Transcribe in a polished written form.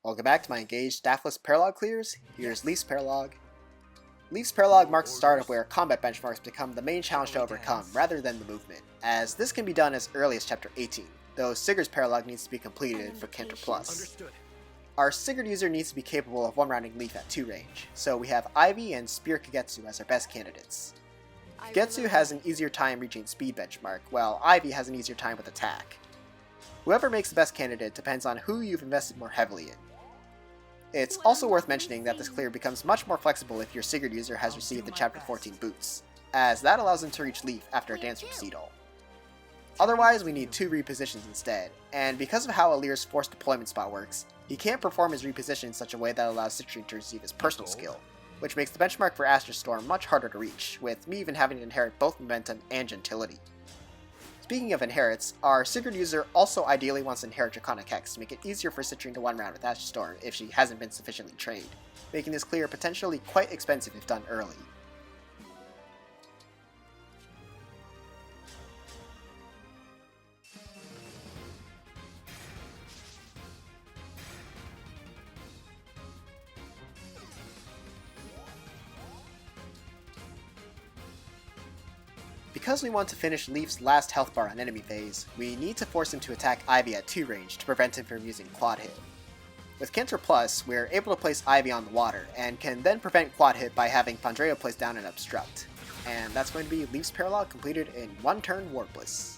Welcome back to my engaged Staffless Paralogue clears. Here's Leif's Paralogue. Leif's Paralogue marks the start of where combat benchmarks become the main challenge to overcome rather than the movement, as this can be done as early as Chapter 18, though Sigurd's Paralogue needs to be completed for Cantor Plus. Our Sigurd user needs to be capable of one-rounding Leif at 2 range, so we have Ivy and Spear Kagetsu as our best candidates. Kagetsu has an easier time reaching speed benchmark, while Ivy has an easier time with attack. Whoever makes the best candidate depends on who you've invested more heavily in. It's also worth mentioning that this clear becomes much more flexible if your Sigurd user has received the Chapter 14 boots, as that allows him to reach Leif after a Dance Recital. Otherwise, we need 2 repositions instead, and because of how Alir's forced deployment spot works, he can't perform his reposition in such a way that allows Citrine to receive his personal skill, which makes the benchmark for Astra Storm much harder to reach, with me even having to inherit both momentum and gentility. Speaking of inherits, our Sigurd user also ideally wants to inherit Draconic Hex to make it easier for Citrine to one-round with Astra Storm if she hasn't been sufficiently trained, making this clear potentially quite expensive if done early. Because we want to finish Leif's last health bar on enemy phase, we need to force him to attack Ivy at 2 range to prevent him from using quad hit. With Cantor Plus, we're able to place Ivy on the water, and can then prevent quad hit by having Pandreo placed down and obstruct. And that's going to be Leif's Paralogue completed in 1 turn Warbliss.